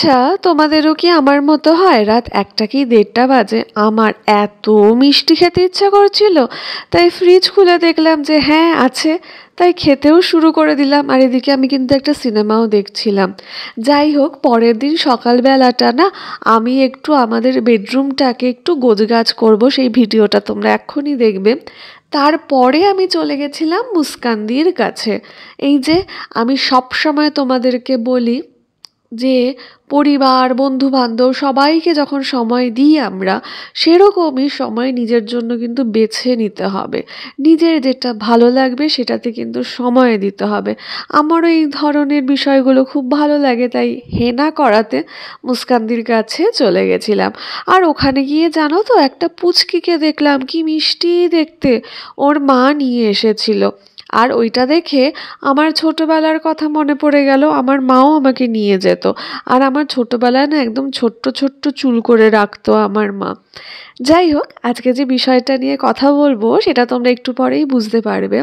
আচ্ছা, তোমাদেরও কি আমার মতো হয় রাত 1টা কি 1:30 বাজে আমার এত মিষ্টি খেতে ইচ্ছা করছিল, তাই ফ্রিজ খুলে দেখলাম যে হ্যাঁ আছে, তাই খেতেও শুরু করে দিলাম। আর এদিকে আমি কিন্তু একটা সিনেমাও দেখছিলাম। যাই হোক, পরের দিন সকালবেলাটা না আমি একটু আমাদের বেডরুমটাকে একটু গোছগাছ করব, সেই ভিডিওটা তোমরা এক্ষুনি দেখবে। তারপরে আমি চলে গেছিলাম মুস্কানদির কাছে। এই যে আমি সব সময় তোমাদেরকে বলি যে পরিবার বন্ধু বান্ধব সবাইকে যখন সময় দিই আমরা, সেরকমই সময় নিজের জন্য কিন্তু বেছে নিতে হবে। নিজের যেটা ভালো লাগবে সেটাতে কিন্তু সময় দিতে হবে। আমারও এই ধরনের বিষয়গুলো খুব ভালো লাগে, তাই হেনা করাতে মুস্কানদির কাছে চলে গেছিলাম। আর ওখানে গিয়ে জানো তো, একটা পুচকিকে দেখলাম, কি মিষ্টি দেখতে, ওর মা নিয়ে এসেছিল। আর ওইটা দেখে আমার ছোটবেলার কথা মনে পড়ে গেল। আমার মাও আমাকে নিয়ে যেত, আর আমার ছোটবেলায় না একদম ছোট্ট ছোট্ট চুল করে রাখতো আমার মা। যাই হোক, আজকে যে বিষয়টা নিয়ে কথা বলবো সেটা তোমরা একটু পরেই বুঝতে পারবে।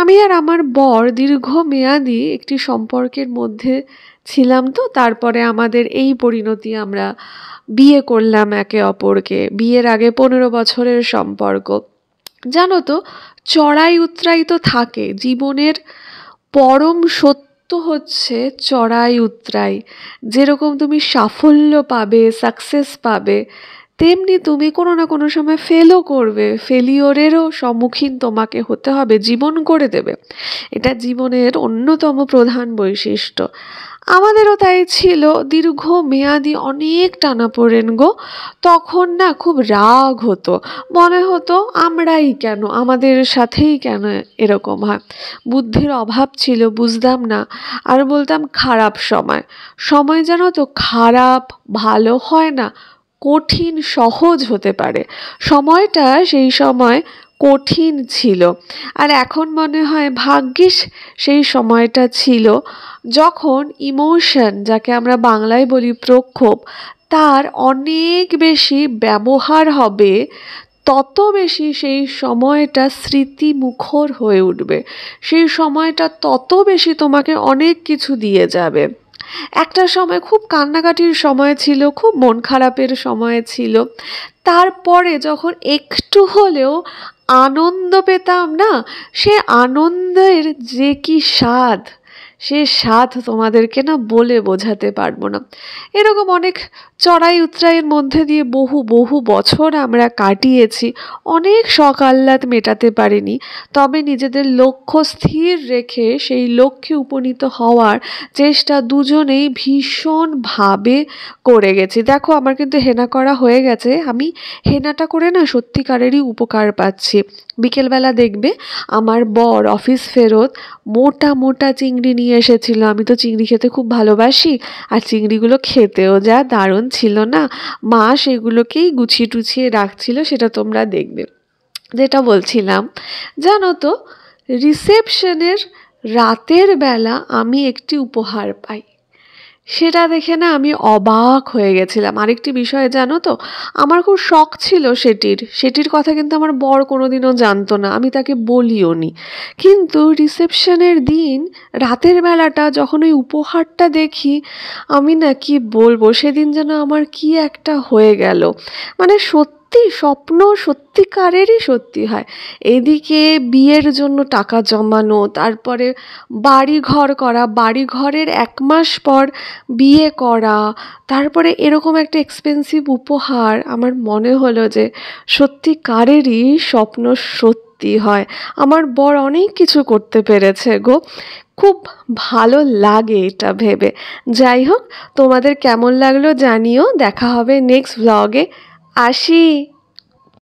আমি আর আমার বর দীর্ঘমেয়াদী একটি সম্পর্কের মধ্যে ছিলাম, তো তারপরে আমাদের এই পরিণতি, আমরা বিয়ে করলাম একে অপরকে। বিয়ের আগে 15 বছরের সম্পর্ক। জানো তো, চড়াই উতরাই তো থাকে জীবনের, পরম সত্য হচ্ছে চড়াই উতরাই। যেরকম তুমি সাফল্য পাবে, সাকসেস পাবে, তেমনি তুমি কোনো না কোনো সময় ফেলও করবে, ফেলিওরেরও সম্মুখীন তোমাকে হতে হবে, জীবন করে দেবে। এটা জীবনের অন্যতম প্রধান বৈশিষ্ট্য। আমাদেরও তাই ছিল, দীর্ঘমেয়াদী অনেক টানাপোড়েন গো। তখন না খুব রাগ হতো, মনে হতো আমরাই কেন, আমাদের সাথেই কেন এরকম হয়। বুদ্ধির অভাব ছিল, বুঝতাম না। আর বলতাম খারাপ সময়, সময় জানো তো খারাপ ভালো হয় না, কঠিন সহজ হতে পারে। সময়টা সেই সময় কঠিন ছিল। আর এখন মনে হয় ভাগ্যিস সেই সময়টা ছিল, যখন ইমোশন, যাকে আমরা বাংলায় বলি প্রক্ষোভ, তার অনেক বেশি ব্যবহার হবে, তত বেশি সেই সময়টা স্মৃতিমুখর হয়ে উঠবে। সেই সময়টা তত বেশি তোমাকে অনেক কিছু দিয়ে যাবে। একটা সময় খুব কান্নাকাটির সময় ছিল, খুব মন খারাপের সময় ছিল। তারপরে যখন একটু হলেও আনন্দ পেতাম না, সে আনন্দের যে কি স্বাদ, সে স্বাদ তোমাদেরকে না বলে বোঝাতে পারবো না। এরকম অনেক চড়াই উতরাইয়ের মধ্যে দিয়ে বহু বহু বছর আমরা কাটিয়েছি। অনেক শখ আহ্লাদ মেটাতে পারিনি, তবে নিজেদের লক্ষ্য স্থির রেখে সেই লক্ষ্যে উপনীত হওয়ার চেষ্টা দুজনেই ভীষণভাবে করে গেছি। দেখো, আমার কিন্তু হেনা করা হয়ে গেছে। আমি হেনাটা করে না সত্যিকারেরই উপকার পাচ্ছি। বিকেলবেলা দেখবে আমার বর অফিস ফেরত মোটা মোটা চিংড়ি নিয়ে এসেছিল। আমি তো চিংড়ি খেতে খুব ভালোবাসি, আর চিংড়িগুলো খেতেও যা দারুণ ছিল না। মা সেগুলোকেই গুছিয়ে টুছিয়ে রাখছিল, সেটা তোমরা দেখবে। যেটা বলছিলাম, জানো তো, রিসেপশনের রাতের বেলা আমি একটি উপহার পাই, সেটা দেখে না আমি অবাক হয়ে গেছিলাম। আরেকটি বিষয় জানো তো, আমার খুব শখ ছিল সেটির কথা কিন্তু আমার বর কোনোদিনও জানতো না, আমি তাকে বলিও নি। কিন্তু রিসেপশনের দিন রাতের বেলাটা যখন ওই উপহারটা দেখি, আমি না কি বলবো, সেদিন যেন আমার কি একটা হয়ে গেল। মানে সত্যি স্বপ্ন সত্যিকারেরই সত্যি হয়। এদিকে বিয়ের জন্য টাকা জমানো, তারপরে বাড়ি ঘর করা, বাড়ি ঘরের 1 মাস পর বিয়ে করা, তারপরে এরকম একটা এক্সপেন্সিভ উপহার। আমার মনে হলো যে সত্যিকারেরই স্বপ্ন সত্যি হয়। আমার বর অনেক কিছু করতে পেরেছে গো, খুব ভালো লাগে এটা ভেবে। যাই হোক, তোমাদের কেমন লাগলো জানিও। দেখা হবে নেক্সট ব্লগে। আসি।